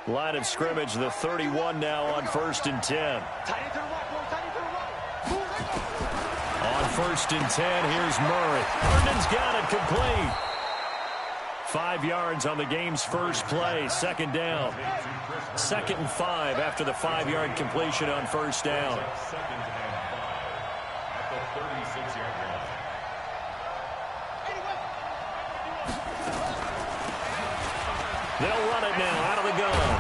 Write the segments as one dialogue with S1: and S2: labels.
S1: Line of scrimmage, the 31 now on 1st and 10. On 1st and 10, here's Murray. Herndon's got it complete. 5 yards on the game's first play. Second down. 2nd and 5 after the 5-yard completion on first down. They'll run it now out of the gun.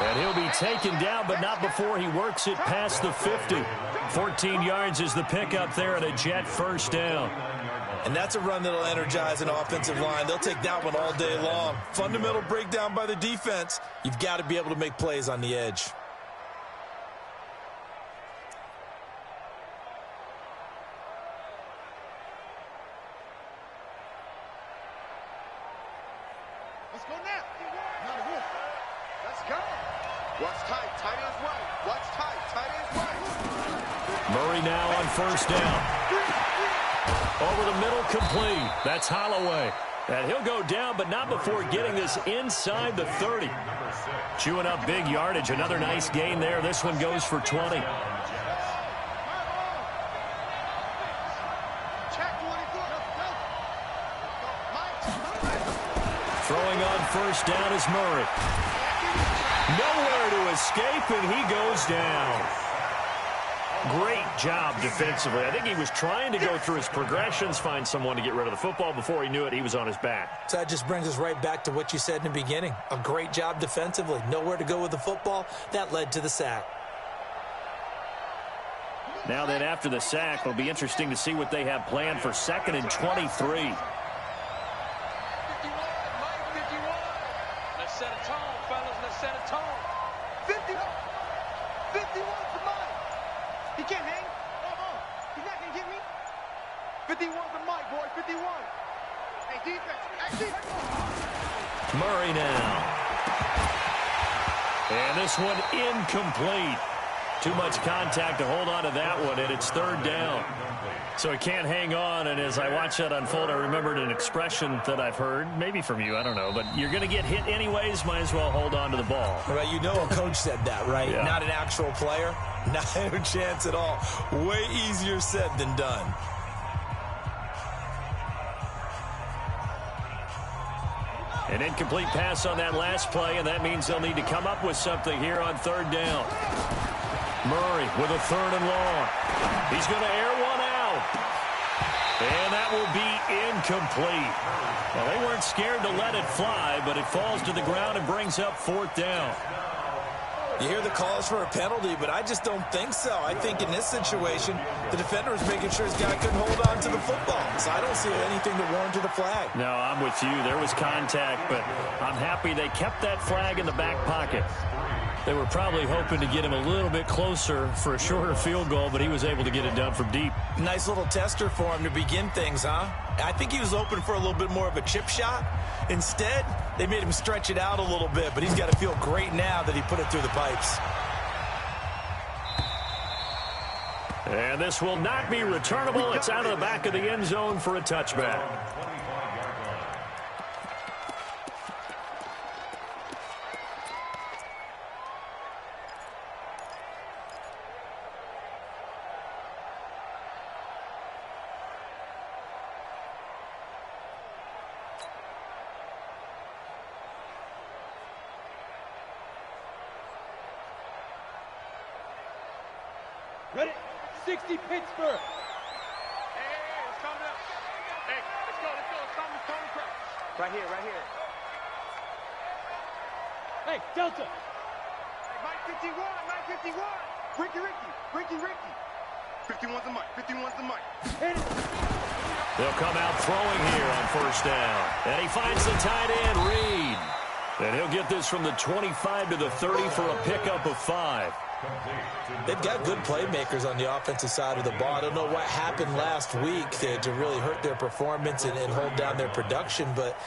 S1: And he'll be taken down, but not before he works it past the 50. 14 yards is the pickup there and a Jet first down.
S2: And that's a run that'll energize an offensive line. They'll take that one all day long. Fundamental breakdown by the defense. You've got to be able to make plays on the edge.
S3: Let's go now. Let's go. Watch tight. Tight ends right. Watch tight. Tight ends right.
S1: Murray now on first down. Over the middle, complete. That's Holloway. And he'll go down, but not before getting this inside the 30. Chewing up big yardage. Another nice gain there. This one goes for 20. Throwing on first down is Murray. Nowhere to escape, and he goes down. Great job defensively. I think he was trying to go through his progressions, find someone to get rid of the football. Before he knew it, he was on his back.
S2: So that just brings us right back to what you said in the beginning. A great job defensively. Nowhere to go with the football. That led to the sack.
S1: Now then, after the sack, it'll be interesting to see what they have planned for 2nd and 23.
S4: Let's set a tone, fellas. Let's set a tone.
S3: 51 for Mike. He can't hang. He's not going to get me. 51 for Mike, boy. 51. Hey, defense. Hey, defense.
S1: Murray now. And this one incomplete. Too much contact to hold on to that one, and it's 3rd down. So he can't hang on, and as I watch that unfold, I remembered an expression that I've heard, maybe from you, I don't know, but you're going to get hit anyways, might as well hold on to the ball.
S2: Right, you know a coach said that, right?
S1: Yeah. Not
S2: an actual player. Not a chance at all. Way easier said than done.
S1: An incomplete pass on that last play, and that means they'll need to come up with something here on 3rd down. Murray with a 3rd and long. He's going to air one out. And that will be incomplete. Well, they weren't scared to let it fly, but it falls to the ground and brings up 4th down.
S2: You hear the calls for a penalty, but I just don't think so. I think in this situation, the defender was making sure his guy couldn't hold on to the football. So I don't see anything that warranted a flag.
S1: No, I'm with you. There was contact, but I'm happy they kept that flag in the back pocket. They were probably hoping to get him a little bit closer for a shorter field goal, but he was able to get it done from deep.
S2: Nice little tester for him to begin things, huh? I think he was open for a little bit more of a chip shot. Instead, they made him stretch it out a little bit, but he's got to feel great now that he put it through the pipes.
S1: And this will not be returnable. It's out of the back of the end zone for a touchback.
S5: Ready? 60 Pittsburgh.
S3: Hey, it's coming up. Hey, let's go. It's coming crash. Right here.
S5: Hey, Delta.
S3: Hey, Mike 51. Ricky. 51's the Mike. 51's the Mike.
S5: Hit it.
S1: They'll come out throwing here on 1st down. And he finds the tight end, Reed. And he'll get this from the 25 to the 30 for a pickup of 5.
S2: They've got good playmakers on the offensive side of the ball. I don't know what happened last week to really hurt their performance and hold down their production, but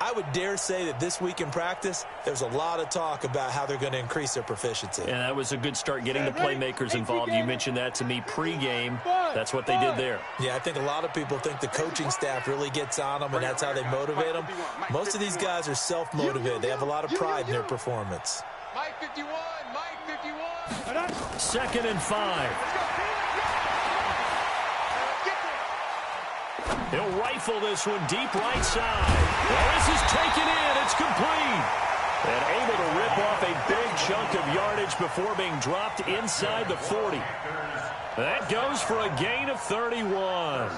S2: I would dare say that this week in practice, there's a lot of talk about how they're going to increase their proficiency.
S1: And that was a good start getting the playmakers involved. You mentioned that to me pregame. That's what they did there.
S2: Yeah, I think a lot of people think the coaching staff really gets on them, and that's how they motivate them. Most of these guys are self-motivated. They have a lot of pride in their performance.
S4: Mike 51, Mike 51.
S1: 2nd and 5. He'll rifle this one deep right side. Well, this is taken in. It's complete. And able to rip off a big chunk of yardage before being dropped inside the 40. That goes for a gain of 31.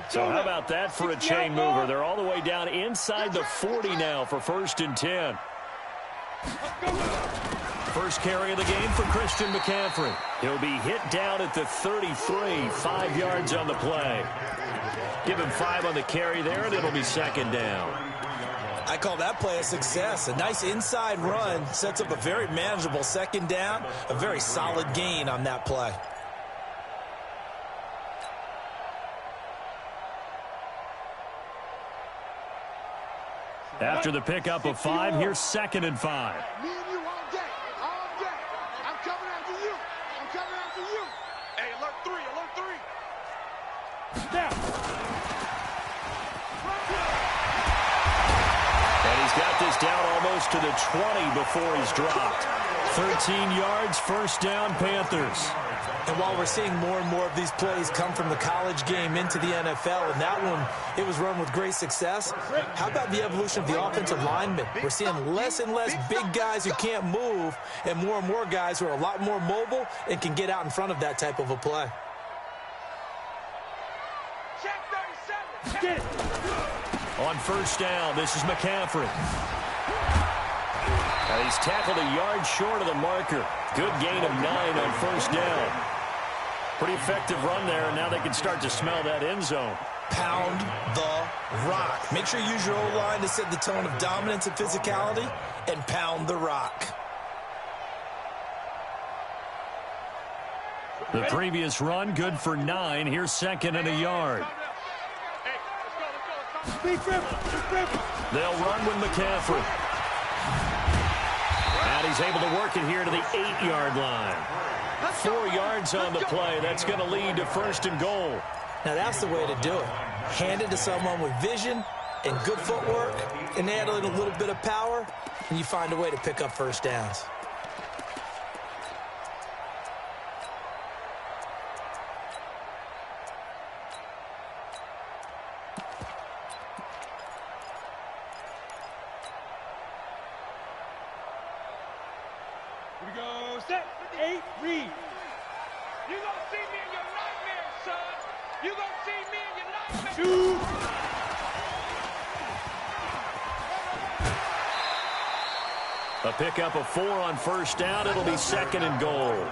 S1: So how about that for a chain mover? They're all the way down inside the 40 now for 1st and 10. First carry of the game for Christian McCaffrey. He'll be hit down at the 33, 5 yards on the play. Give him 5 on the carry there, and it'll be 2nd down.
S2: I call that play a success. A nice inside run sets up a very manageable 2nd down, a very solid gain on that play.
S1: After the pickup of 5, here's 2nd and 5.
S3: Me and you all day. All day. I'm coming after you. I'm coming after you. Hey, alert 3. Alert 3.
S5: Snap.
S1: And he's got this down almost to the 20 before he's dropped. 13 yards, 1st down, Panthers.
S2: And while we're seeing more and more of these plays come from the college game into the NFL, and that one, it was run with great success, how about the evolution of the offensive linemen? We're seeing less and less big guys who can't move and more guys who are a lot more mobile and can get out in front of that type of a play.
S3: Check 37.
S5: Get it.
S1: On 1st down, this is McCaffrey. And he's tackled a yard short of the marker. Good gain of 9 on 1st down. Pretty effective run there, and now they can start to smell that end zone.
S2: Pound the rock. Make sure you use your O-line to set the tone of dominance and physicality, and pound the rock.
S1: The previous run, good for 9. Here's 2nd and a yard.
S5: Big dribble.
S1: They'll run with McCaffrey. And he's able to work it here to the 8-yard line. 4 yards on the play. That's going to lead to 1st and goal.
S2: Now that's the way to do it. Hand it to someone with vision and good footwork, and add in a little bit of power, and you find a way to pick up 1st downs.
S5: Here we go. Set. 8. Read.
S4: You gonna see me in your nightmares, son. You gonna see me in your nightmares.
S5: 2.
S1: A pickup of 4 on 1st down. It'll be 2nd and goal.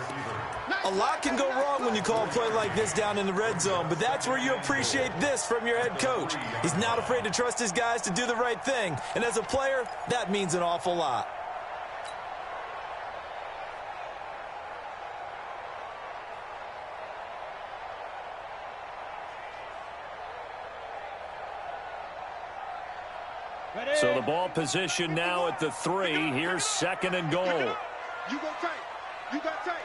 S2: A lot can go wrong when you call a play like this down in the red zone, but that's where you appreciate this from your head coach. He's not afraid to trust his guys to do the right thing, and as a player, that means an awful lot.
S1: So the ball position now at the 3. Here's 2nd and goal.
S3: You go tight. You got tight.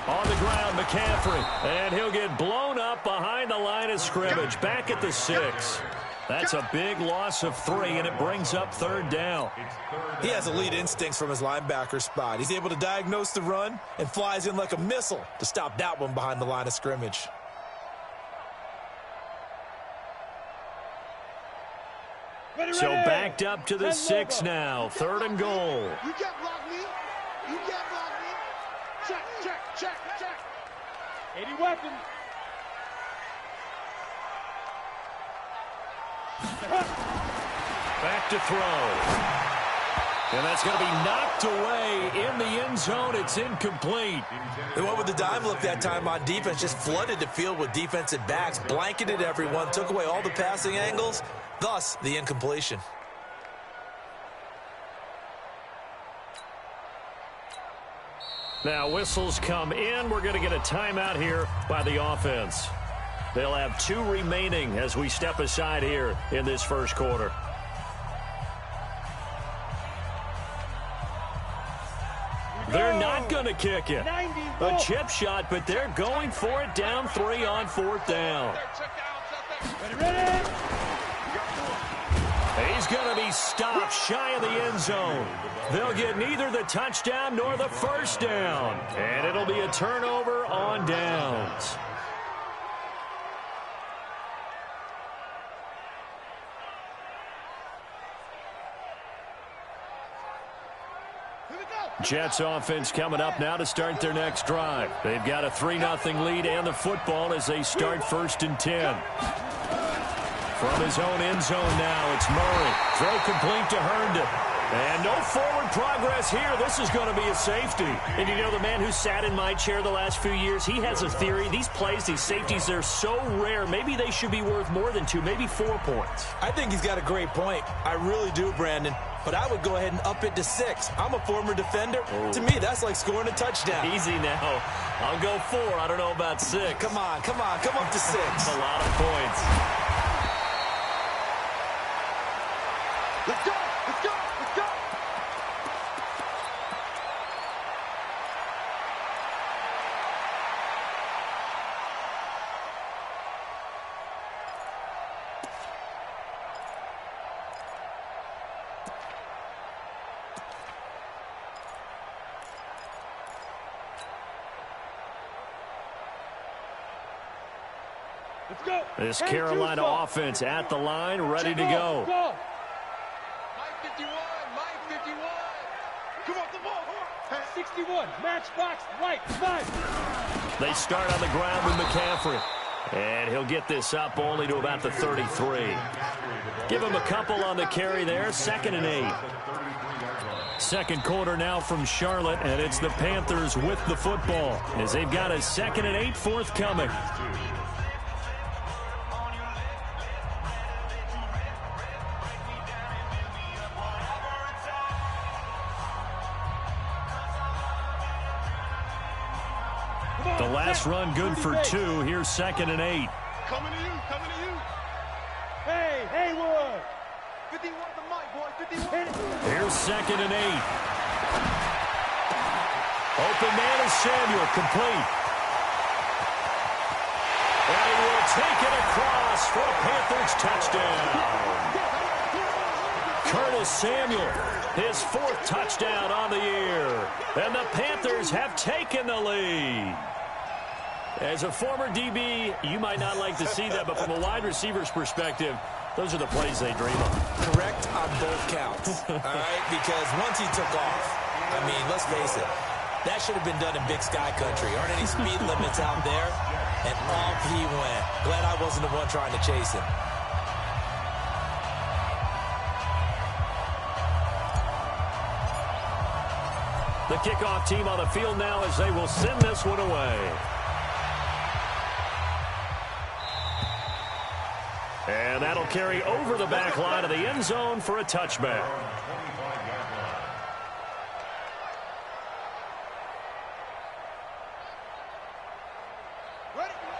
S1: On the ground, McCaffrey. And he'll get blown up behind the line of scrimmage. Back at the 6. That's a big loss of 3, and it brings up 3rd down.
S2: He has elite instincts from his linebacker spot. He's able to diagnose the run and flies in like a missile to stop that one behind the line of scrimmage.
S1: So backed up to the 6 now. 3rd and goal.
S3: You can't block me. You can't block me. Check.
S5: 80 weapons.
S1: Back to throw. And that's going to be knocked away in the end zone. It's incomplete.
S2: They went with the dime look that time on defense, just flooded the field with defensive backs, blanketed everyone, took away all the passing angles, thus the incompletion.
S1: Now whistles come in. We're going to get a timeout here by the offense. They'll have 2 remaining as we step aside here in this first quarter. They're not going to kick it. A chip shot, but they're going for it down 3 on 4th down.
S5: Ready?
S1: He's going to be stopped shy of the end zone. They'll get neither the touchdown nor the first down. And it'll be a turnover on downs. Jets offense coming up now to start their next drive. They've got a 3-0 lead and the football as they start 1st and 10. From his own end zone now, it's Murray. Throw complete to Herndon. And no forward progress here. This is going to be a safety. And you know, the man who sat in my chair the last few years, he has a theory. These plays, these safeties, they're so rare. Maybe they should be worth more than 2, maybe 4 points.
S2: I think he's got a great point. I really do, Brandon. But I would go ahead and up it to 6. I'm a former defender. Oh. To me, that's like scoring a touchdown.
S1: Easy now. I'll go 4. I don't know about 6.
S2: Come on. Come up to 6.
S1: That's a lot of points.
S3: Let's go! Let's go! Let's go!
S5: Let's go.
S1: This Carolina offense at the line, ready to go.
S5: Go.
S3: Mike 51! Mike 51! Come on, the ball!
S5: 61. Matchbox right. 5.
S1: They start on the ground with McCaffrey. And he'll get this up only to about the 33. Give him a couple on the carry there. 2nd and 8. Second quarter now from Charlotte, and it's the Panthers with the football as they've got a 2nd and 8 forthcoming. The last run good for 2. Here's 2nd and 8.
S3: Coming to you! Coming to you!
S5: Hey, Haywood.
S3: 51 the mic, boy! 51!
S1: Here's 2nd and 8. Open man is Samuel, complete. And he will take it across for a Panthers touchdown. Curtis Samuel, his 4th touchdown on the year. And the Panthers have taken the lead. As a former DB, you might not like to see that, but from a wide receiver's perspective, those are the plays they dream of.
S2: Correct on both counts, all right? Because once he took off, I mean, let's face it, that should have been done in Big Sky country. Aren't any speed limits out there? And off he went. Glad I wasn't the one trying to chase him.
S1: The kickoff team on the field now as they will send this one away. And that'll carry over the back line of the end zone for a touchback.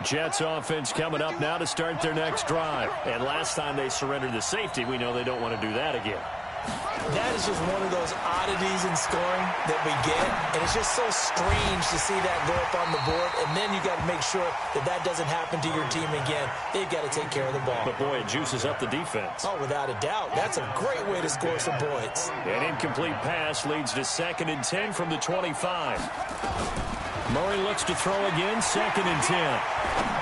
S1: Jets offense coming up now to start their next drive. And last time they surrendered the safety, we know they don't want to do that again.
S2: That is just one of those oddities in scoring that we get, and it's just so strange to see that go up on the board, and then you got to make sure that that doesn't happen to your team again. They've got to take care of the ball.
S1: But, boy, it juices up the defense.
S2: Oh, without a doubt. That's a great way to score some points.
S1: An incomplete pass leads to 2nd and 10 from the 25. Murray looks to throw again, 2nd and 10.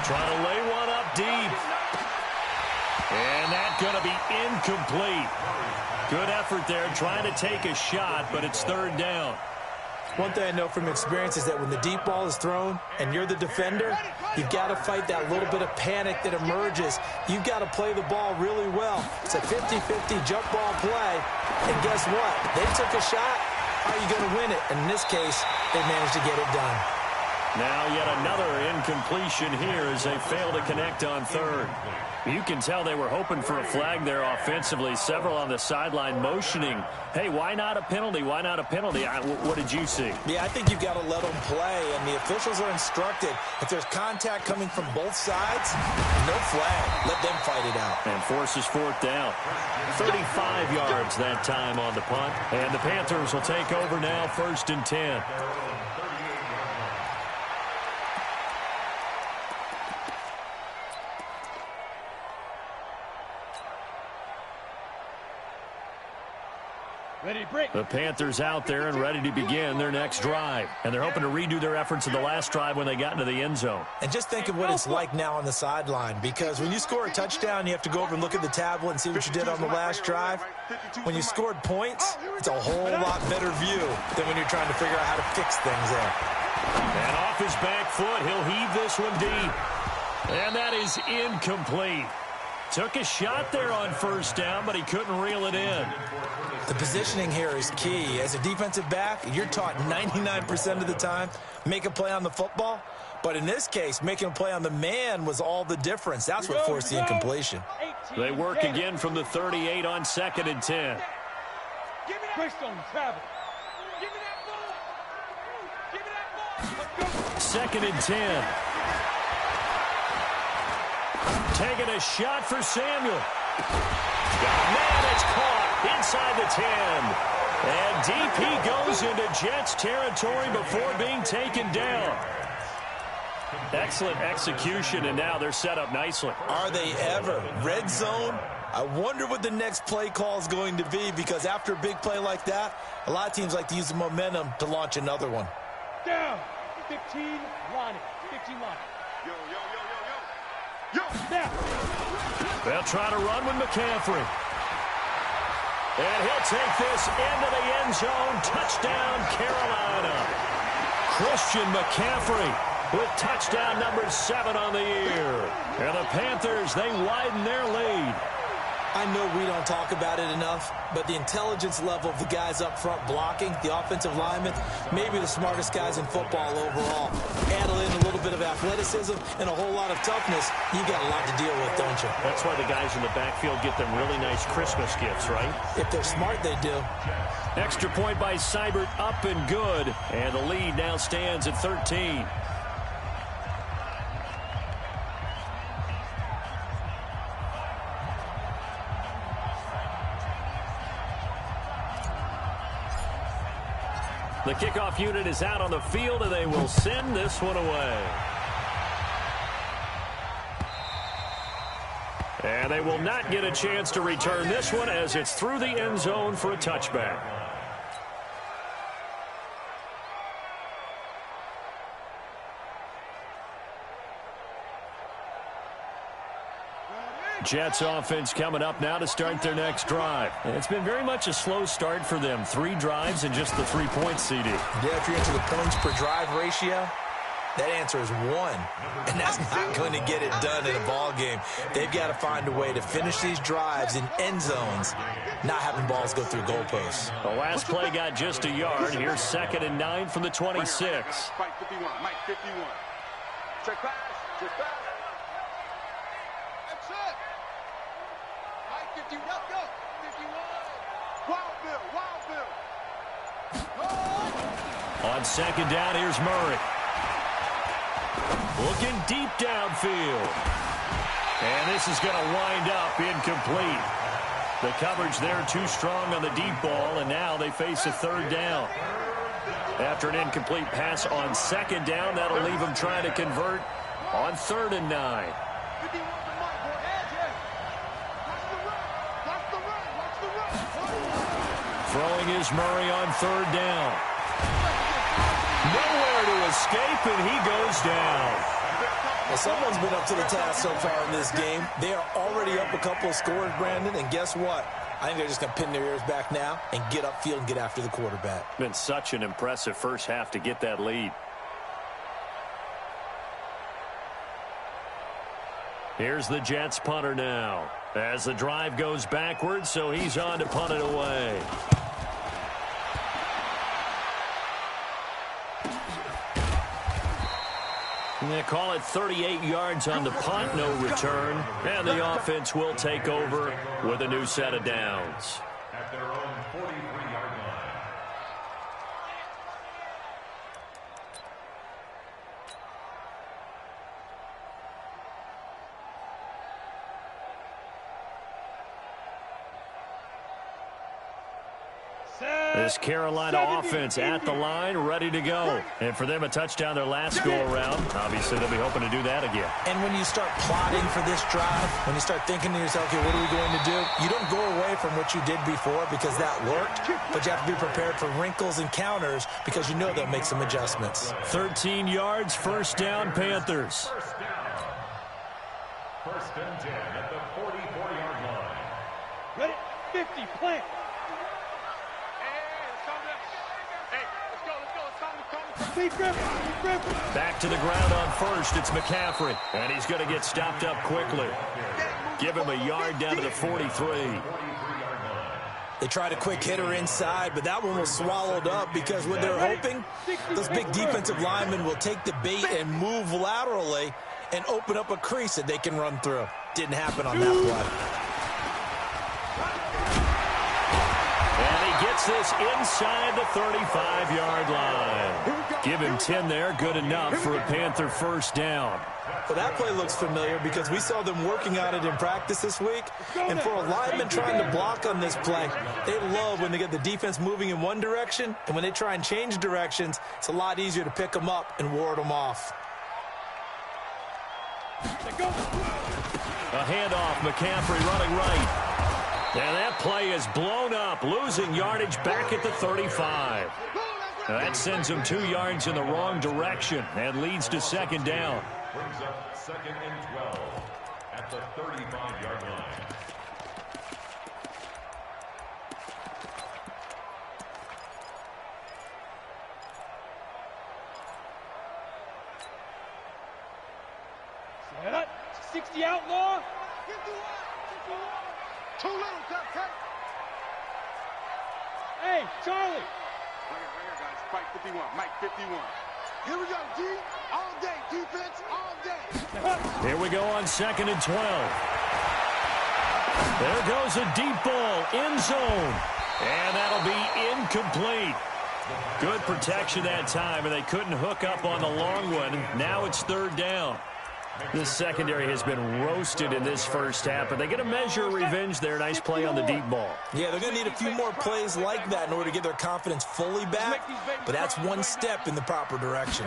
S1: Trying to lay one up deep. And that's going to be incomplete. Good effort there, trying to take a shot, but it's 3rd down.
S2: One thing I know from experience is that when the deep ball is thrown and you're the defender, you've got to fight that little bit of panic that emerges. You've got to play the ball really well. It's a 50-50 jump ball play, and guess what? They took a shot. How are you going to win it? And in this case, they managed to get it done.
S1: Now yet another incompletion here as they fail to connect on third. You can tell they were hoping for a flag there offensively. Several on the sideline motioning, hey, why not a penalty? Why not a penalty? What did you see?
S2: Yeah, I think you've got to let them play, and the officials are instructed. If there's contact coming from both sides, no flag. Let them fight it out.
S1: And forces fourth down. 35 yards that time on the punt. And the Panthers will take over now, 1st and 10.
S5: Ready, break.
S1: The Panthers out there and ready to begin their next drive. And they're hoping to redo their efforts of the last drive when they got into the end zone.
S2: And just think of what it's like now on the sideline, because when you score a touchdown, you have to go over and look at the tablet and see what you did on the last drive. When you scored points, it's a whole lot better view than when you're trying to figure out how to fix things there.
S1: And off his back foot, he'll heave this one deep. And that is incomplete. Took a shot there on 1st down, but he couldn't reel it in.
S2: The positioning here is key. As a defensive back, you're taught 99% of the time, make a play on the football. But in this case, making a play on the man was all the difference. That's what forced the incompletion.
S1: They work again from the 38 on 2nd and 10.
S5: Christone, travel.
S4: Give me that ball. Give me that ball. Let's go.
S1: 2nd and 10. Taking a shot for Samuel. Got a man, it's caught inside the 10. And DP goes into Jets territory before being taken down. Excellent execution, and now they're set up nicely.
S2: Are they ever? Red zone? I wonder what the next play call is going to be, because after a big play like that, a lot of teams like to use the momentum to launch another one.
S5: Down. 15, line it. 15, line it. Yo. Snap.
S1: They'll try to run with McCaffrey. And he'll take this into the end zone. Touchdown, Carolina. Christian McCaffrey with touchdown number 7 on the year. And the Panthers, they widen their lead.
S2: I know we don't talk about it enough, but the intelligence level of the guys up front blocking, the offensive linemen, maybe the smartest guys in football overall. Add in a little bit of athleticism and a whole lot of toughness, you got a lot to deal with, don't you?
S1: That's why the guys in the backfield get them really nice Christmas gifts, right?
S2: If they're smart, they do.
S1: Extra point by Seibert, up and good. And the lead now stands at 13. The kickoff unit is out on the field, and they will send this one away. And they will not get a chance to return this one as it's through the end zone for a touchback. Jets offense coming up now to start their next drive. And it's been very much a slow start for them. 3 drives and just the 3 points, CD.
S2: Yeah, if you're into the points per drive ratio, that answer is 1. And that's not going to get it done in a ball game. They've got to find a way to finish these drives in end zones, not having balls go through goalposts.
S1: The last play got just a yard. Here's 2nd and 9 from the 26.
S3: Fight 51, Mike 51. Check pass, check pass. That's it. Mike 51, go. 51. Wild Bill.
S1: On 2nd down, here's Murray. Looking deep downfield. And this is going to wind up incomplete. The coverage there too strong on the deep ball, and now they face a 3rd down. After an incomplete pass on 2nd down, that'll leave them trying to convert on 3rd and 9. Throwing is Murray on 3rd down. Nowhere to escape, and he goes down.
S2: Well, someone's been up to the task so far in this game. They are already up a couple of scores, Brandon, and guess what? I think they're just going to pin their ears back now and get upfield and get after the quarterback.
S1: Been such an impressive first half to get that lead. Here's the Jets punter now. As the drive goes backwards, so he's on to punt it away. They call it 38 yards on the punt, no return. And the offense will take over with a new set of downs.
S6: At their own 43-yard line.
S1: This Carolina offense at the line, ready to go. And for them, a touchdown their last go-around. Obviously, they'll be hoping to do that again.
S2: And when you start plotting for this drive, when you start thinking to yourself, okay, what are we going to do? You don't go away from what you did before because that worked, but you have to be prepared for wrinkles and counters because you know they'll make some adjustments.
S1: 13 yards, first down, Panthers.
S6: First down. First and 10 at the 44-yard line.
S5: Ready? 50, plant.
S1: Back to the ground on first. It's McCaffrey. And he's going to get stopped up quickly. Give him a yard down to the 43.
S2: They tried a quick hitter inside, but that one was swallowed up because what they're hoping, those big defensive linemen will take the bait and move laterally and open up a crease that they can run through. Didn't happen on that play.
S1: Gets this inside the 35-yard line. Give him 10 there, good enough for a Panther first down.
S2: Well, that play looks familiar because we saw them working on it in practice this week. And for a lineman trying to block on this play, they love when they get the defense moving in one direction. And when they try and change directions, it's a lot easier to pick them up and ward them off.
S1: A handoff, McCaffrey running right. And that play is blown up, losing yardage back at the 35. Now that sends him 2 yards in the wrong direction and leads to second down.
S6: Brings up second and 12 at the 35-yard line.
S5: Set. 60 outlaw.
S3: 51. Too little, cut.
S5: Hey, Charlie.
S3: Right here, guys. Fight 51. Mike 51. Here we go, D. All day. Defense, all day.
S1: Here we go on second and 12. There goes a deep ball, end zone. And that'll be incomplete. Good protection that time, and they couldn't hook up on the long one. Now it's third down. This secondary has been roasted in this first half, but they get a measure of revenge there. Nice play on the deep ball.
S2: Yeah, they're going to need a few more plays like that in order to get their confidence fully back, but that's one step in the proper direction.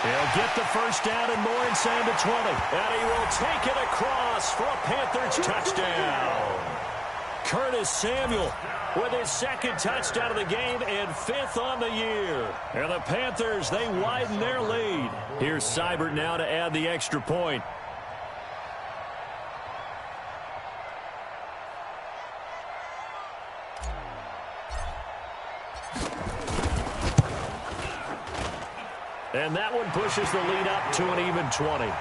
S1: He'll get the first down and more inside the 20, and he will take it across for a Panthers touchdown. Curtis Samuel with his second touchdown of the game and 5th on the year. And the Panthers, they widen their lead. Here's Seibert now to add the extra point. And that one pushes the lead up to an even 20.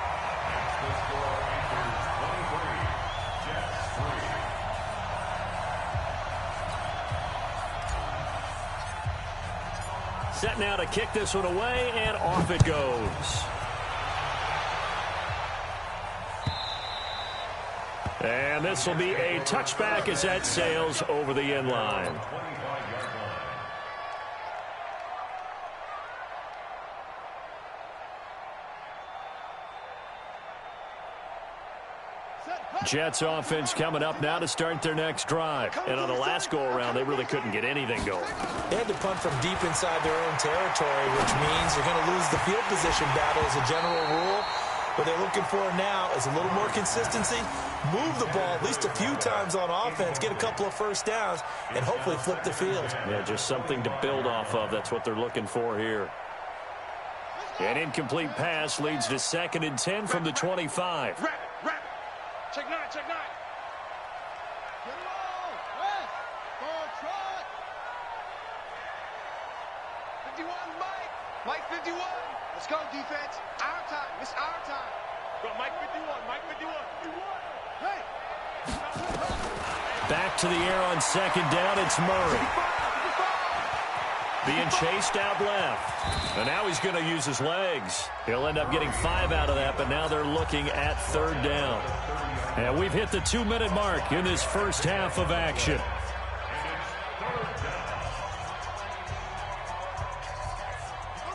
S1: Set now to kick this one away, and off it goes. And this will be a touchback as that sails over the end line. Jets offense coming up now to start their next drive. And on the last go-around, they really couldn't get anything going.
S2: They had to punt from deep inside their own territory, which means they're going to lose the field position battle as a general rule. What they're looking for now is a little more consistency, move the ball at least a few times on offense, get a couple of first downs, and hopefully flip the field.
S1: Yeah, just something to build off of. That's what they're looking for here. An incomplete pass leads to second and 10 from the 25.
S3: Rapid. Check nine. Get him on. West. Forward trot. 51, Mike. Mike 51. Let's go, defense. Our time. It's our time.
S5: Go, Mike 51. Mike 51.
S3: Hey.
S1: Back to the air on second down. It's Murray. Being chased out left. And now he's going to use his legs. He'll end up getting 5 out of that, but now they're looking at third down. And we've hit the 2-minute mark in this first half of action.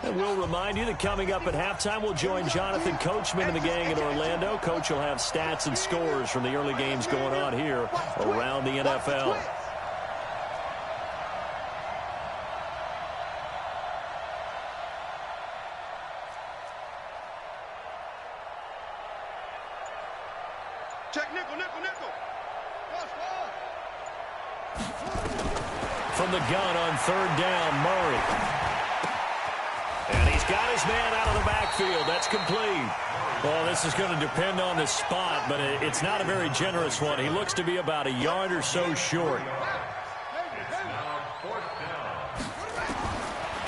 S1: And we'll remind you that coming up at halftime, we'll join Jonathan Coachman and the gang in Orlando. Coach will have stats and scores from the early games going on here around the NFL.
S3: Check nickel, nickel, nickel.
S1: From the gun on third down, Murray. And he's got his man out of the backfield. That's complete. Well, this is going to depend on the spot, but it's not a very generous one. He looks to be about a yard or so short.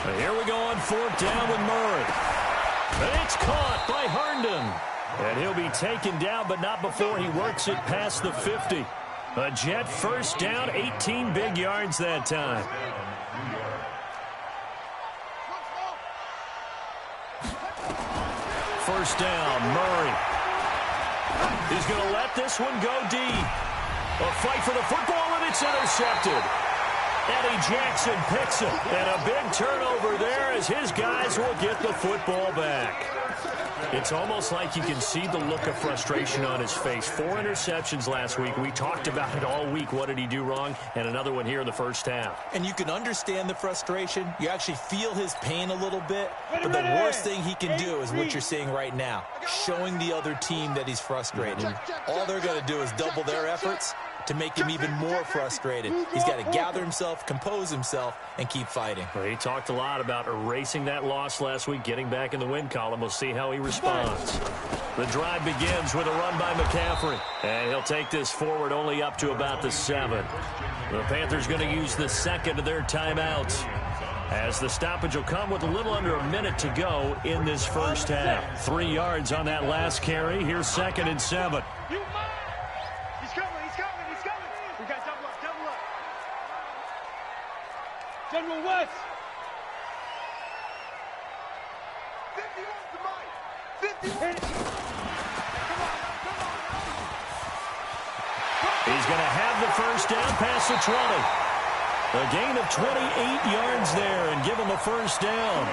S1: And here we go on fourth down with Murray. And it's caught by Herndon. And he'll be taken down, but not before he works it past the 50. A Jet first down, 18 big yards that time. First down, Murray. He's going to let this one go deep. A fight for the football, and it's intercepted. Eddie Jackson picks it, and a big turnover there as his guys will get the football back. It's almost like you can see the look of frustration on his face. 4 interceptions last week. We talked about it all week. What did he do wrong? And another one here in the first half.
S2: And you can understand the frustration. You actually feel his pain a little bit. But the worst thing he can do is what you're seeing right now, showing the other team that he's frustrated. All they're going to do is double their efforts to make him even more frustrated. He's got to gather himself, compose himself, and keep fighting.
S1: Well, he talked a lot about erasing that loss last week, getting back in the win column. We'll see how he responds. The drive begins with a run by McCaffrey, and he'll take this forward only up to about the 7. The Panthers going to use the second of their timeouts, as the stoppage will come with a little under a minute to go in this first half. 3 yards on that last carry. Here's 2nd and 7.
S5: General West.
S3: 51 to Mike. 51.
S1: He's going to have the first down past the 20. A gain of 28 yards there and give him a first down.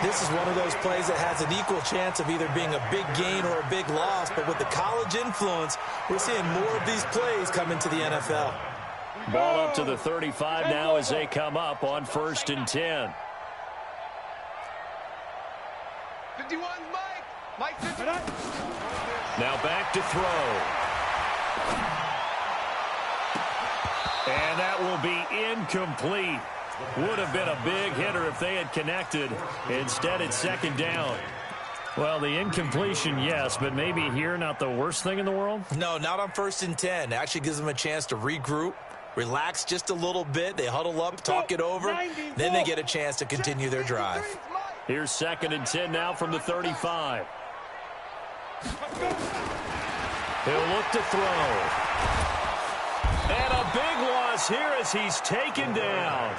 S2: This is one of those plays that has an equal chance of either being a big gain or a big loss, but with the college influence, we're seeing more of these plays come into the NFL.
S1: Ball up to the 35 now as they come up on 1st and 10.
S3: 51 Mike. Mike 51.
S1: Now back to throw. And that will be incomplete. Would have been a big hitter if they had connected. Instead, it's 2nd down. Well, the incompletion, yes, but maybe here not the worst thing in the world?
S2: No, not on 1st and 10. It actually gives them a chance to regroup, relax just a little bit. They huddle up, talk it over. Then they get a chance to continue their drive.
S1: Here's 2nd and 10 now from the 35. He'll look to throw. And a big loss here as he's taken down.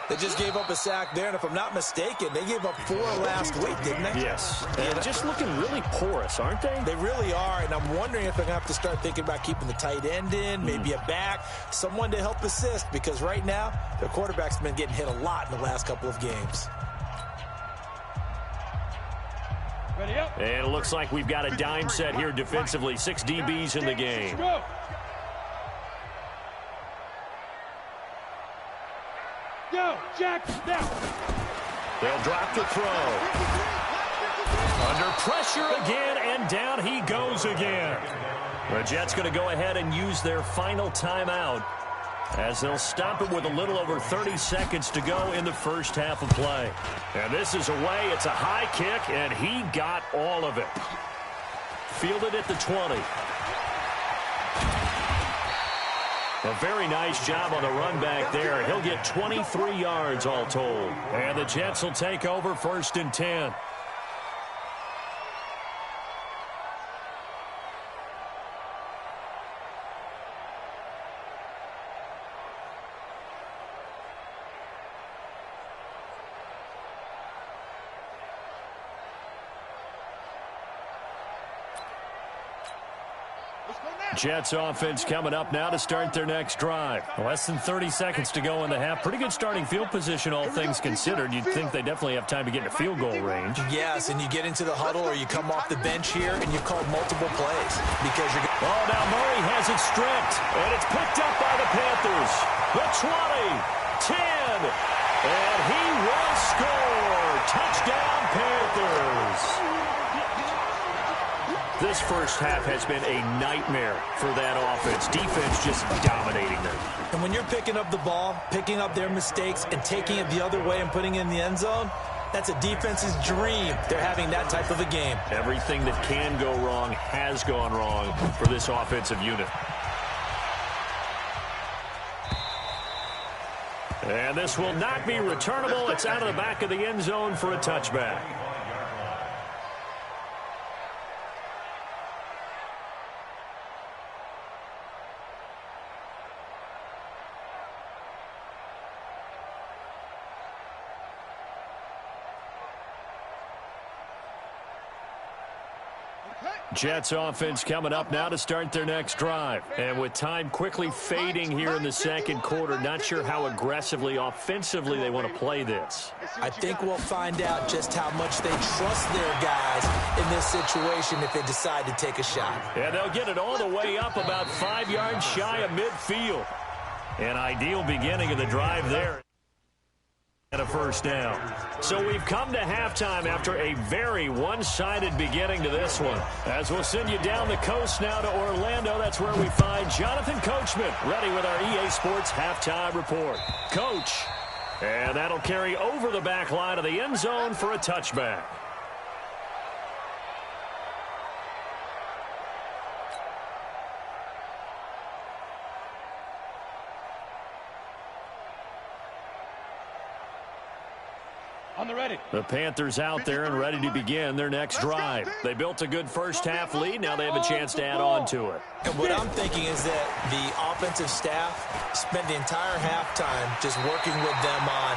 S2: They just gave up a sack there, and if I'm not mistaken, they gave up 4 last week, didn't they?
S1: Yes. And just looking really porous, aren't they?
S2: They really are, and I'm wondering if they're going to have to start thinking about keeping the tight end in, maybe a back, someone to help assist, because right now, their quarterback's been getting hit a lot in the last couple of games.
S5: Ready up.
S1: And it looks like we've got a dime set here defensively. 6 DBs in the game.
S5: Go. Go, Jack, now.
S1: They'll drop the throw. Under pressure again, and down he goes again. The Jets going to go ahead and use their final timeout as they'll stop it with a little over 30 seconds to go in the first half of play. And this is away. It's a high kick, and he got all of it. Fielded at the 20. A very nice job on the run back there. He'll get 23 yards all told. And the Jets will take over 1st and 10. Jets offense coming up now to start their next drive.
S2: Less than 30 seconds to go in the half. Pretty good starting field position, all things considered. You'd think they definitely have time to get into field goal range. Yes, and you get into the huddle or you come off the bench here and you call multiple plays because you're going to...
S1: Oh, now Murray has it stripped, and it's picked up by the Panthers. The 20, 10, and he will score. Touchdown, Panthers. This first half has been a nightmare for that offense. Defense just dominating them.
S2: And when you're picking up the ball, picking up their mistakes, and taking it the other way and putting it in the end zone, that's a defense's dream. They're having that type of a game.
S1: Everything that can go wrong has gone wrong for this offensive unit. And this will not be returnable. It's out of the back of the end zone for a touchback. Jets offense coming up now to start their next drive. And with time quickly fading here in the second quarter, not sure how aggressively, offensively they want to play this.
S2: I think we'll find out just how much they trust their guys in this situation if they decide to take a shot.
S1: And they'll get it all the way up about 5 yards shy of midfield. An ideal beginning of the drive there. And a first down. So we've come to halftime after a very one-sided beginning to this one. As we'll send you down the coast now to Orlando, that's where we find Jonathan Coachman ready with our EA Sports halftime report. Coach, and that'll carry over the back line of the end zone for a touchback.
S5: On the ready.
S1: The Panthers out there and ready to begin their next drive. They built a good first half lead. Now they have a chance to add on to it.
S2: And what I'm thinking is that the offensive staff spent the entire halftime just working with them on,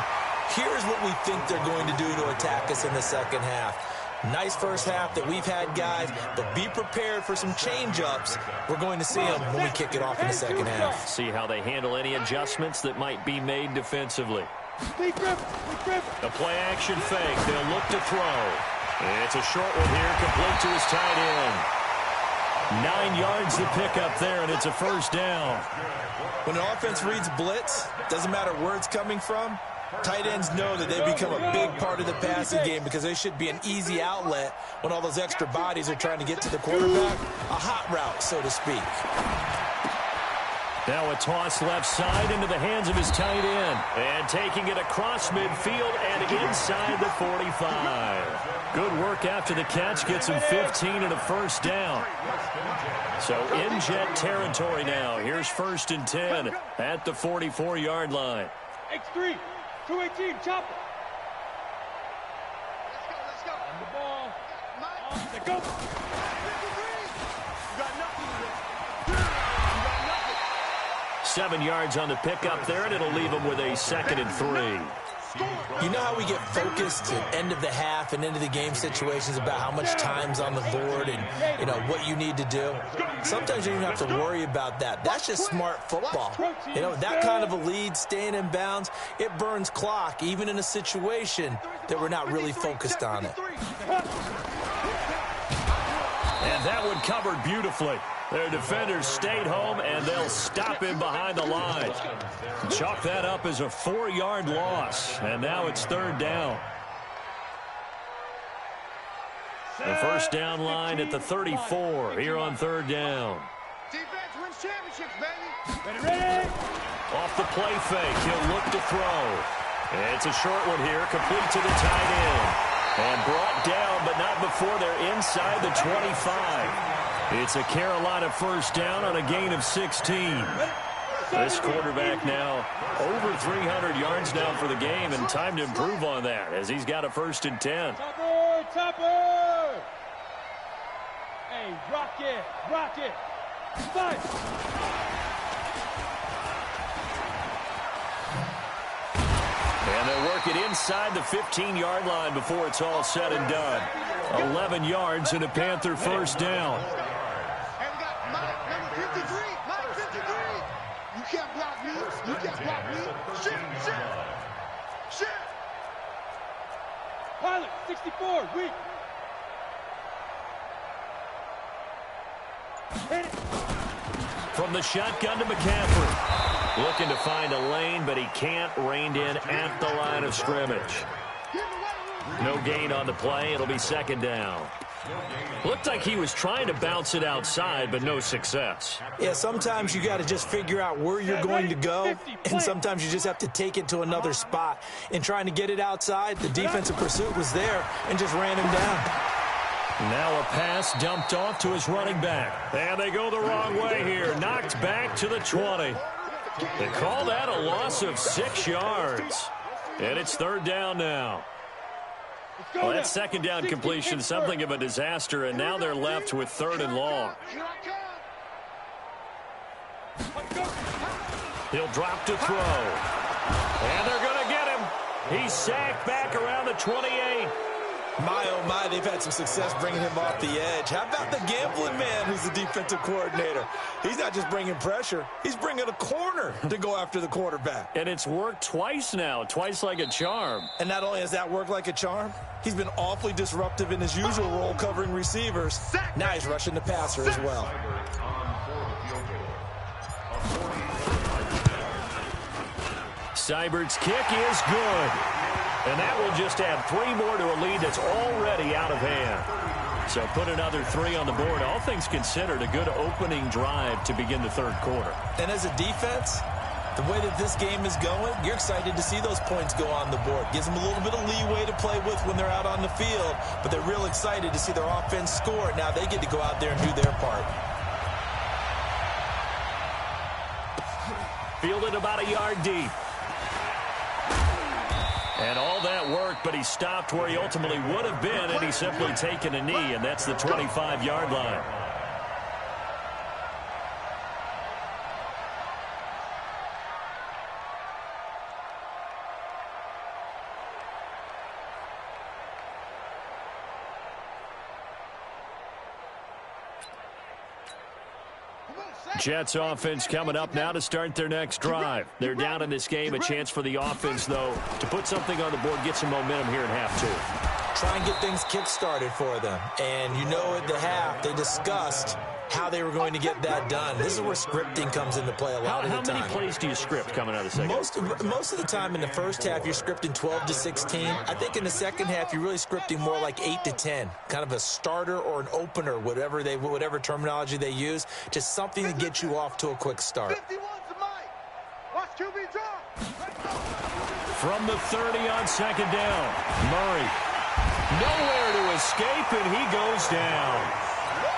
S2: here's what we think they're going to do to attack us in the second half. Nice first half that we've had, guys, but be prepared for some change-ups. We're going to see them when we kick it off in the second half.
S1: See how they handle any adjustments that might be made defensively. A play-action fake. They'll look to throw. It's a short one here, complete to his tight end. 9 yards to pick up there, and it's a first down.
S2: When an offense reads blitz, doesn't matter where it's coming from, tight ends know that they become a big part of the passing game because they should be an easy outlet when all those extra bodies are trying to get to the quarterback. A hot route, so to speak.
S1: Now a toss left side into the hands of his tight end. And taking it across midfield and inside the 45. Good work after the catch. Gets him 15 and a first down. So in Jet territory now. Here's 1st and 10 at the 44-yard line.
S5: X3, 218, chopper.
S3: Let's go.
S5: On the ball. On the go.
S1: 7 yards on the pickup there, and it'll leave him with a 2nd and 3.
S2: You know how we get focused at end of the half and into the game situations about how much time's on the board and, you know, what you need to do? Sometimes you don't even have to worry about that. That's just smart football. You know, that kind of a lead, staying in bounds, it burns clock, even in a situation that we're not really focused on it.
S1: And that one covered beautifully. Their defenders stayed home, and they'll stop him behind the line. Chalk that up as a 4-yard loss, and now it's 3rd down. The first down line at the 34 here on 3rd down.
S3: Defense wins championships, baby.
S5: Ready.
S1: Off the play fake, he'll look to throw. It's a short one here, complete to the tight end. And brought down, but not before they're inside the 25. It's a Carolina first down on a gain of 16. This quarterback now over 300 yards now for the game, and time to improve on that as he's got a 1st and 10.
S5: Topper! Hey, rock it. Fight.
S1: And they'll work it inside the 15-yard line before it's all said and done. 11 yards and a Panther first down.
S3: And we got You can't block me. Shit.
S5: Pilot, 64, weak. Hit it.
S1: From the shotgun to McCaffrey. Looking to find a lane, but he can't. Reined in at the line of scrimmage. No gain on the play. It'll be second down. Looked like he was trying to bounce it outside, but no success.
S2: Yeah, sometimes you got to just figure out where you're going to go, and sometimes you just have to take it to another spot. In trying to get it outside, the defensive pursuit was there and just ran him down.
S1: Now a pass dumped off to his running back. And they go the wrong way here. Knocked back to the 20. They call that a loss of 6 yards. And it's third down now. Well, that second down completion, something of a disaster, and now they're left with third and long. He'll drop to throw. And they're going to get him. He's sacked back around the 28.
S2: My, oh my, they've had some success bringing him off the edge. How about the gambling man who's the defensive coordinator? He's not just bringing pressure. He's bringing a corner to go after the quarterback.
S1: And it's worked twice now, twice like a charm.
S2: And not only has that worked like a charm, he's been awfully disruptive in his usual role covering receivers. Now he's rushing the passer as well.
S1: Seibert's kick is good. And that will just add 3 more to a lead that's already out of hand. So put another 3 on the board. All things considered, a good opening drive to begin the third quarter.
S2: And as a defense, the way that this game is going, you're excited to see those points go on the board. Gives them a little bit of leeway to play with when they're out on the field, but they're real excited to see their offense score. Now they get to go out there and do their part.
S1: Fielded about a yard deep. And all that worked, but he stopped where he ultimately would have been, and he's simply taken a knee, and that's the 25-yard line. Jets offense coming up now to start their next drive. They're down in this game. A chance for the offense, though, to put something on the board, get some momentum here in half 2.
S2: Try and get things kick-started for them. And you know at the half, they discussed how they were going to get that done. This is where scripting comes into play a lot of the time.
S1: How many plays do you script coming out of the second?
S2: Most of the time in the first half, you're scripting 12 to 16. I think in the second half, you're really scripting more like 8 to 10. Kind of a starter or an opener, whatever terminology they use. Just something to get you off to a quick start.
S1: From the 30 on second down, Murray. Nowhere to escape, and he goes down.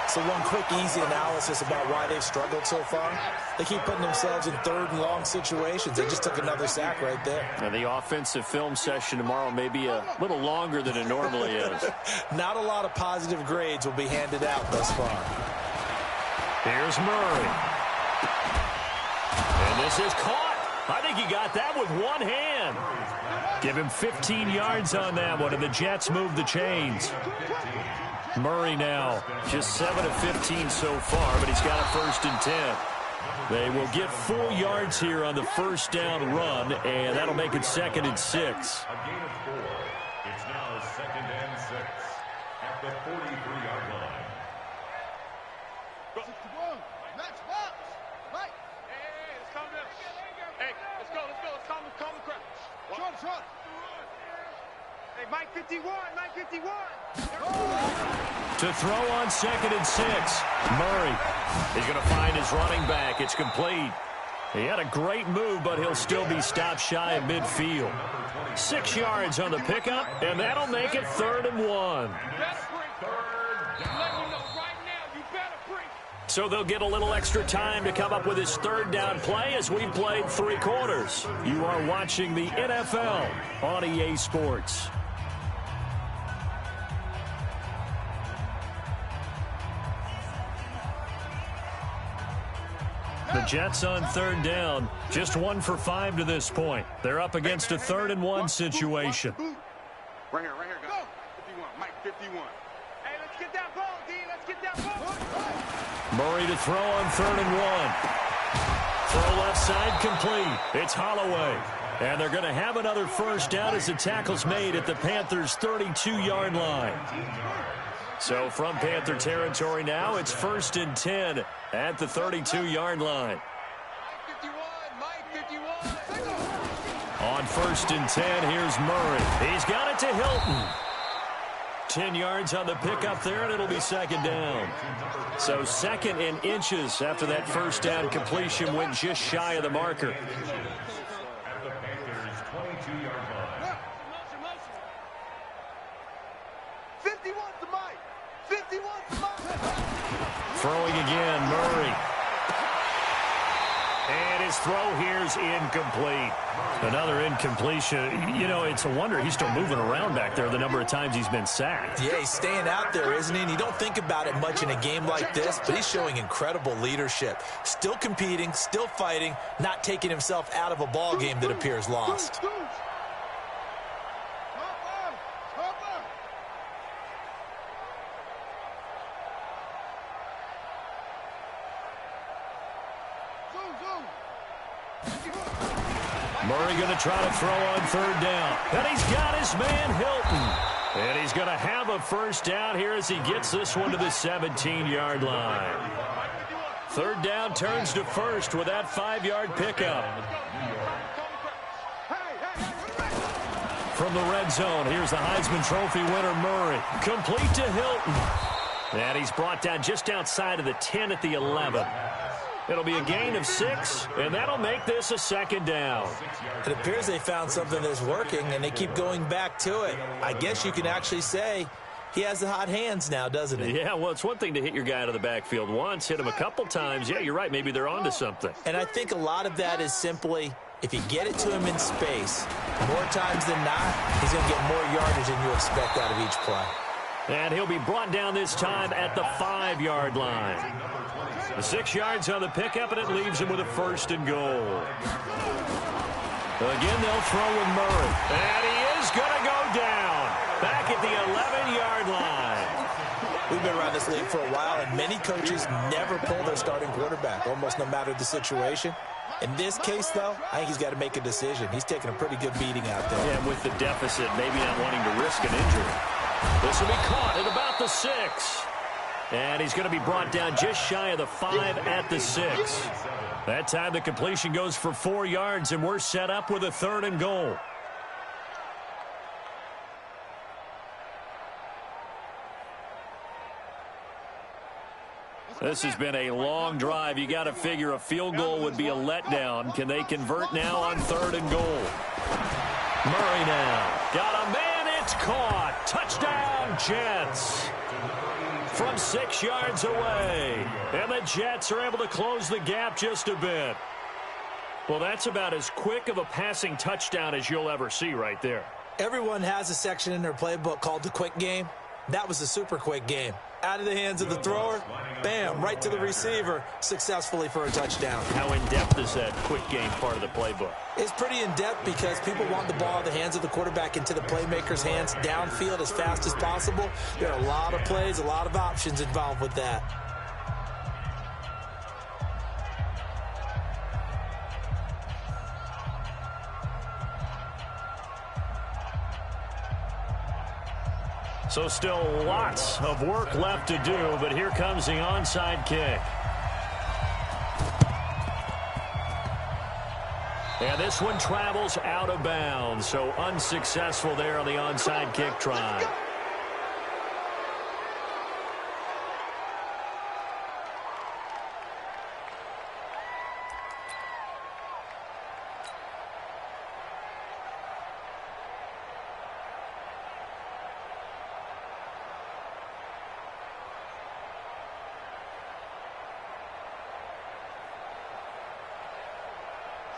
S2: So one quick, easy analysis about why they've struggled so far. They keep putting themselves in third and long situations. They just took another sack right there.
S1: And the offensive film session tomorrow may be a little longer than it normally is.
S2: Not a lot of positive grades will be handed out thus far.
S1: Here's Murray. And this is caught. I think he got that with one hand. Give him 15 yards on that one, and the Jets move the chains. Murray now just 7 of 15 so far, but he's got a 1st and 10. They will get 4 yards here on the first down run, and that'll make it 2nd and 6.
S6: A gain of 4. It's now 2nd and 6 at the 43-yard line.
S3: 61. Next box. Right.
S4: Hey, let's calm down. Hey, let's go. Calm the crowd.
S3: Short.
S4: Hey, Mike 51.
S1: To throw on 2nd and 6. Murray is going to find his running back. It's complete. He had a great move, but he'll still be stopped shy of midfield. 6 yards on the pickup, and that'll make it 3rd and 1. So they'll get a little extra time to come up with his 3rd down play as we've played 3 quarters. You are watching the NFL on EA Sports. The Jets on 3rd down, just 1 for 5 to this point. They're up against a 3rd and 1 situation.
S3: Right here, guys. 51, Mike 51.
S4: Hey, let's get that ball, D. Let's get that ball.
S1: Murray to throw on 3rd and 1. Throw left side complete. It's Holloway. And they're going to have another first down as the tackle's made at the Panthers' 32-yard line. So from Panther territory now, it's 1st and 10 at the 32-yard line. On 1st and 10, here's Murray. He's got it to Hilton. 10 yards on the pickup there, and it'll be 2nd down. So 2nd and inches after that first down completion went just shy of the marker.
S6: At the Panthers' 22-yard line.
S3: 51 to Mike. 51 to Mike.
S1: Throwing again, Murray. And his throw here's incomplete. Another incompletion. You know, it's a wonder he's still moving around back there the number of times he's been sacked.
S2: Yeah, he's staying out there, isn't he? And you don't think about it much in a game like this, but he's showing incredible leadership. Still competing, still fighting, not taking himself out of a ball game that appears lost.
S1: Murray going to try to throw on 3rd down. And he's got his man Hilton. And he's going to have a first down here as he gets this one to the 17-yard line. 3rd down turns to 1st with that 5-yard pickup. From the red zone, here's the Heisman Trophy winner Murray. Complete to Hilton. And he's brought down just outside of the 10 at the 11. It'll be a gain of 6, and that'll make this a 2nd down.
S2: It appears they found something that's working, and they keep going back to it. I guess you can actually say he has the hot hands now, doesn't he?
S1: Yeah, well, it's one thing to hit your guy out of the backfield once, hit him a couple times. Yeah, you're right. Maybe they're onto something.
S2: And I think a lot of that is simply if you get it to him in space, more times than not, he's going to get more yardage than you expect out of each play.
S1: And he'll be brought down this time at the 5-yard line. The 6 yards on the pickup, and it leaves him with a 1st and goal. Again, they'll throw with Murray. And he is going to go down back at the 11-yard line.
S2: We've been around this league for a while, and many coaches never pull their starting quarterback, almost no matter the situation. In this case, though, I think he's got to make a decision. He's taking a pretty good beating out there.
S1: Yeah, with the deficit, maybe not wanting to risk an injury. This will be caught at about the 6. And he's going to be brought down just shy of the 5 at the 6. That time the completion goes for 4 yards, and we're set up with a 3rd and goal. This has been a long drive. You got to figure a field goal would be a letdown. Can they convert now on 3rd and goal? Murray now. Got a man. It's caught. Touchdown, Jets. From 6 yards away. And the Jets are able to close the gap just a bit. Well, that's about as quick of a passing touchdown as you'll ever see right there.
S2: Everyone has a section in their playbook called the quick game. That was a super quick game. Out of the hands of the thrower, bam, right to the receiver, successfully for a touchdown.
S1: How in-depth is that quick game part of the playbook?
S2: It's pretty in-depth because people want the ball in the hands of the quarterback into the playmaker's hands downfield as fast as possible. There are a lot of plays, a lot of options involved with that.
S1: So still lots of work left to do, but here comes the onside kick. And this one travels out of bounds, so unsuccessful there on the onside kick try.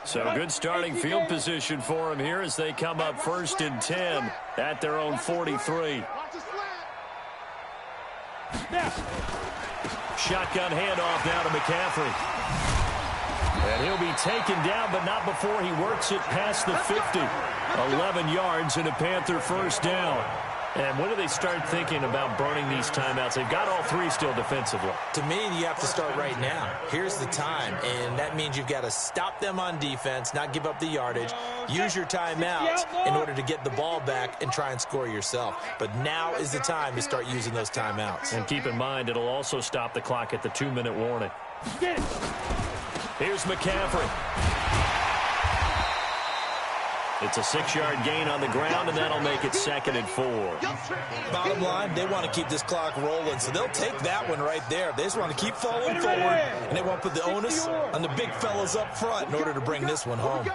S1: So good starting field position for him here as they come up 1st and 10 at their own 43. Shotgun handoff now to McCaffrey. And he'll be taken down, but not before he works it past the 50. 11 yards and a Panther 1st down. And when do they start thinking about burning these timeouts? They've got all three still defensively.
S2: To me, you have to start right now. Here's the time, and that means you've got to stop them on defense, not give up the yardage, use your timeouts in order to get the ball back and try and score yourself. But now is the time to start using those timeouts.
S1: And keep in mind, it'll also stop the clock at the 2-minute warning. Here's McCaffrey. It's a 6-yard gain on the ground, and that'll make it 2nd and 4.
S2: Bottom line, they want to keep this clock rolling, so they'll take that one right there. They just want to keep falling forward, and they want to put the onus on the big fellas up front in order to bring this one home.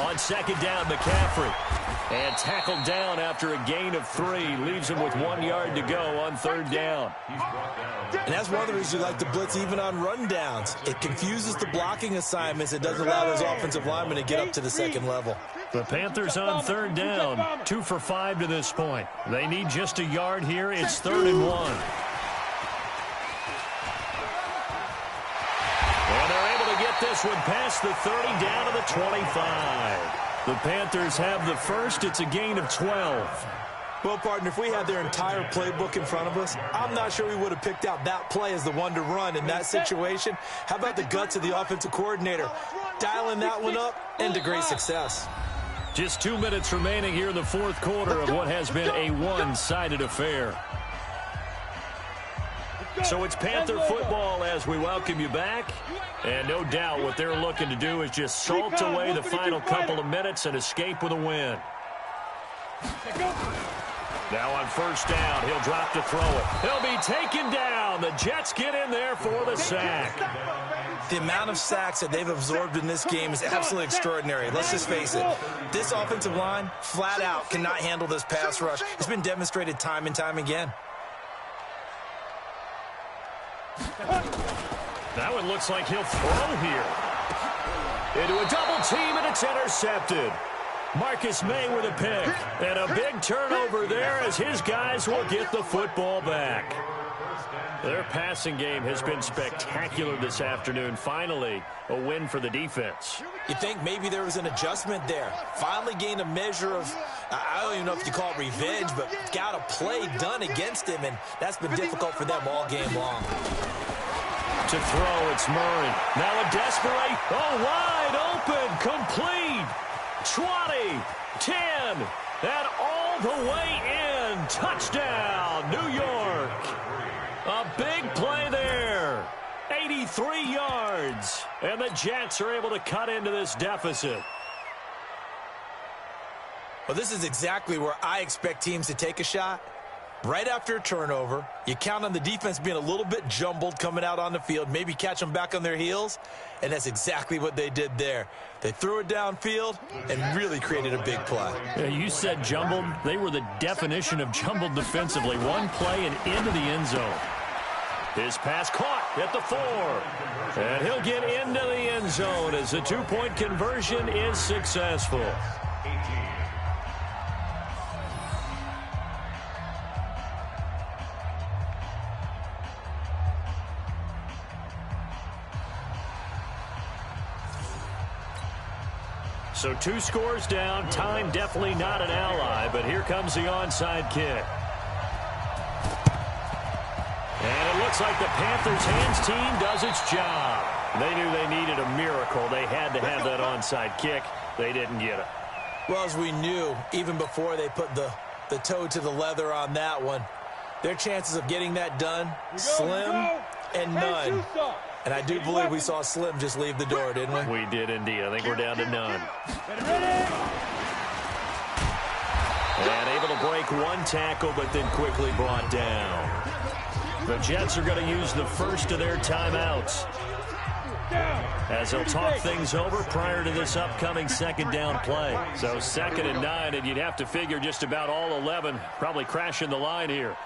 S1: On 2nd down, McCaffrey. And tackled down after a gain of 3. Leaves him with 1 yard to go on 3rd down.
S2: And that's one of the reasons you like to blitz even on rundowns. It confuses the blocking assignments. It doesn't allow those offensive linemen to get up to the 2nd level.
S1: The Panthers on 3rd down. 2 for 5 to this point. They need just a yard here. It's 3rd and 1. And they're able to get this one past the 30 down to the 25. The Panthers have the first. It's a gain of 12.
S2: Well, partner, if we had their entire playbook in front of us, I'm not sure we would have picked out that play as the one to run in that situation. How about the guts of the offensive coordinator? Dialing that one up into great success.
S1: Just 2 minutes remaining here in the 4th quarter of what has been a one-sided affair. So it's Panther football as we welcome you back. And no doubt what they're looking to do is just salt away the final couple of minutes and escape with a win. Now on 1st down, he'll drop to throw it. He'll be taken down. The Jets get in there for the sack.
S2: The amount of sacks that they've absorbed in this game is absolutely extraordinary. Let's just face it. This offensive line, flat out, cannot handle this pass rush. It's been demonstrated time and time again.
S1: That one looks like he'll throw here. Into a double team, and it's intercepted. Marcus May with a pick. And a big turnover there as his guys will get the football back. Their passing game has been spectacular this afternoon. Finally, a win for the defense.
S2: You think maybe there was an adjustment there. Finally gained a measure of, I don't even know if you call it revenge, but got a play done against him, and that's been difficult for them all game long.
S1: To throw, it's Murray. Now a desperate, wide open, complete. 20, 10, and all the way in. Touchdown, New York. A big play there. 83 yards. And the Jets are able to cut into this deficit.
S2: Well, this is exactly where I expect teams to take a shot. Right after a turnover, you count on the defense being a little bit jumbled coming out on the field, maybe catch them back on their heels, and that's exactly what they did there. They threw it downfield and really created a big play.
S1: Yeah, you said jumbled. They were the definition of jumbled defensively. One play and into the end zone. His pass caught at the 4. And he'll get into the end zone as the 2-point conversion is successful. So 2 scores down. Time definitely not an ally, but here comes the onside kick. And it looks like the Panthers' hands team does its job. They knew they needed a miracle. They had to have that onside kick. They didn't get it.
S2: Well, as we knew, even before they put the toe to the leather on that one, their chances of getting that done, slim and none. And I do believe we saw Slim just leave the door, didn't we?
S1: We did indeed. I think we're down to none. And able to break one tackle, but then quickly brought down. The Jets are going to use the first of their timeouts as they'll talk things over prior to this upcoming 2nd down play. So 2nd and 9, and you'd have to figure just about all 11 probably crashing the line here.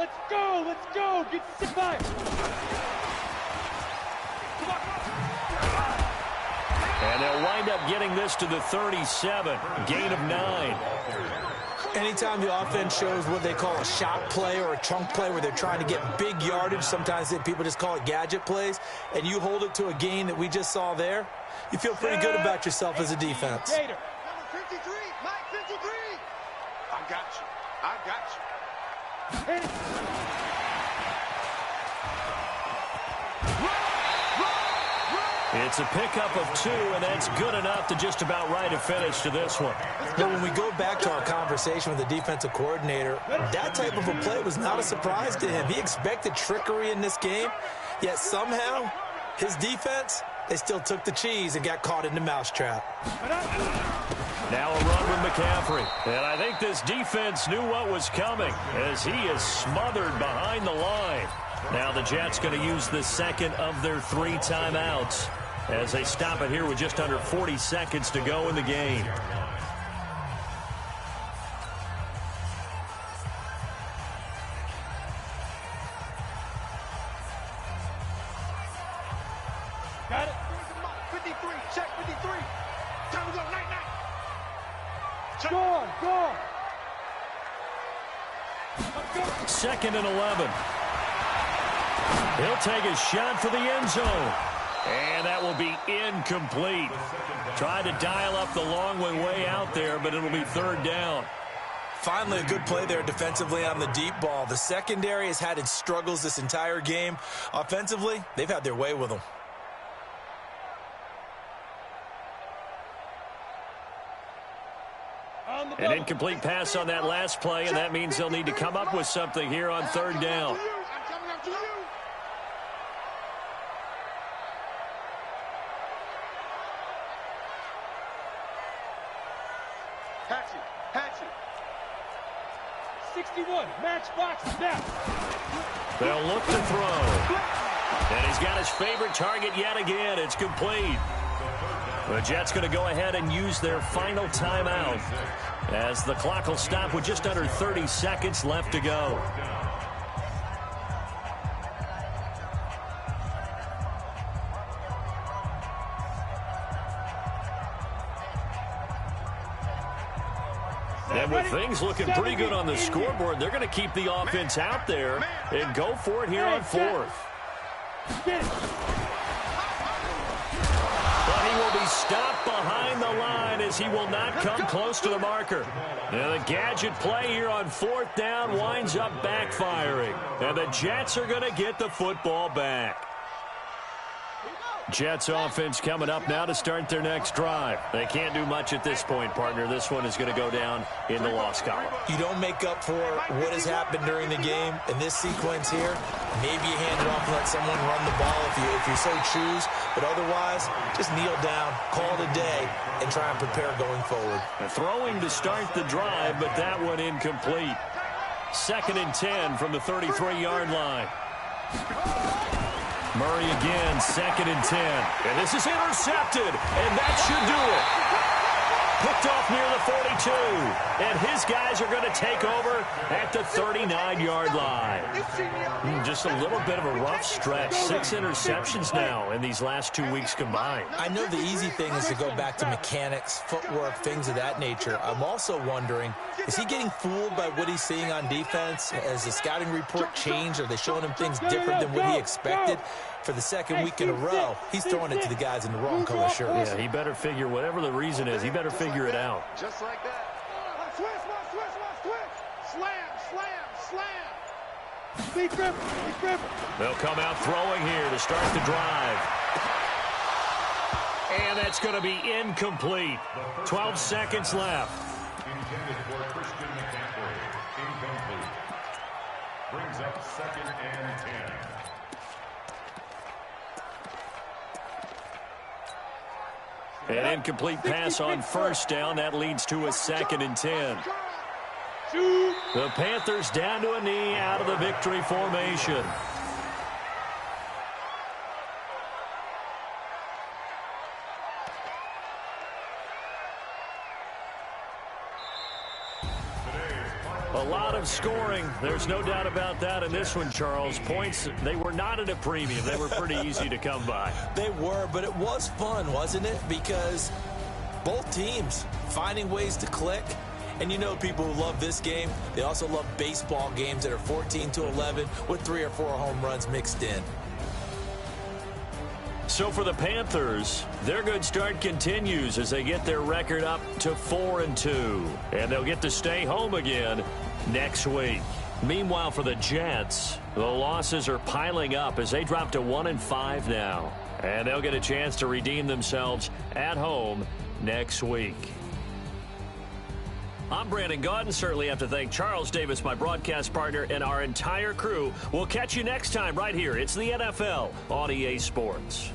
S5: Let's go. Let's go. Get sick by it.
S1: And they'll wind up getting this to the 37. Gain of 9.
S2: Anytime the offense shows what they call a shot play or a chunk play where they're trying to get big yardage, sometimes people just call it gadget plays, and you hold it to a gain that we just saw there, you feel pretty good about yourself as a defense.
S3: Number 53, Mike 53. I got you. I got you.
S5: Hit it.
S1: It's a pickup of 2, and that's good enough to just about write a finish to this one.
S2: But when we go back to our conversation with the defensive coordinator, that type of a play was not a surprise to him. He expected trickery in this game, yet somehow his defense, they still took the cheese and got caught in the mousetrap.
S1: Now a run with McCaffrey. And I think this defense knew what was coming as he is smothered behind the line. Now the Jets going to use the second of their 3 timeouts as they stop it here with just under 40 seconds to go in the game.
S5: Got it.
S3: 53, check 53. Time to go, night.
S5: Go on, go on. Let's go.
S1: 2nd and 11. He'll take a shot for the end zone. And that will be incomplete. Tried to dial up the long way out there, but it'll be 3rd down.
S2: Finally, a good play there defensively on the deep ball. The secondary has had its struggles this entire game. Offensively, they've had their way with them.
S1: An incomplete pass on that last play, and that means they'll need to come up with something here on 3rd down.
S3: I'm coming up to you. Hatchet.
S5: 61, matchbox snap.
S1: They'll look to throw. And he's got his favorite target yet again. It's complete. The Jets going to go ahead and use their final timeout as the clock will stop with just under 30 seconds left to go. And with things looking pretty good on the scoreboard, they're going to keep the offense out there and go for it here on 4th.
S5: Get it.
S1: But he will be stopped behind the line as he will not come close to the marker. Now the gadget play here on 4th down winds up backfiring. And the Jets are going to get the football back. Jets offense coming up now to start their next drive. They can't do much at this point, partner. This one is going to go down in the loss column.
S2: You don't make up for what has happened during the game. In this sequence here, maybe you hand it off and let someone run the ball if you so choose. But otherwise, just kneel down, call it a day, and try and prepare going forward.
S1: Throwing to start the drive, but that one incomplete. 2nd and 10 from the 33-yard line. Murray again, 2nd and 10. And this is intercepted, and that should do it. Picked off near the 42. And his guys are going to take over at the 39-yard line. Just a little bit of a rough stretch. 6 interceptions now in these last 2 weeks combined.
S2: I know the easy thing is to go back to mechanics, footwork, things of that nature. I'm also wondering, is he getting fooled by what he's seeing on defense? Has the scouting report changed? Are they showing him things different than what he expected? For the 2nd week in a row, he's throwing it to the guys in the wrong color shirts.
S1: Yeah, he better figure, whatever the reason is, he better figure it out.
S3: Just like that. Switch. Slam.
S5: Be grip.
S1: They'll come out throwing here to start the drive. And that's going to be incomplete. 12 seconds left.
S6: Intended for Christian McCaffrey. Incomplete. Brings up 2nd and 10.
S1: An incomplete pass on 1st down. That leads to a 2nd and 10. The Panthers down to a knee out of the victory formation. A lot of scoring. There's no doubt about that in this one, Charles. Points, they were not at a premium. They were pretty easy to come by.
S2: They were, but it was fun, wasn't it? Because both teams finding ways to click. And you know people who love this game, they also love baseball games that are 14-11 with 3 or 4 home runs mixed in.
S1: So for the Panthers, their good start continues as they get their record up to 4-2. And they'll get to stay home again next week. Meanwhile, for the Jets, the losses are piling up as they drop to 1-5 now. And they'll get a chance to redeem themselves at home next week. I'm Brandon Gaudin. Certainly have to thank Charles Davis, my broadcast partner, and our entire crew. We'll catch you next time right here. It's the NFL on EA Sports.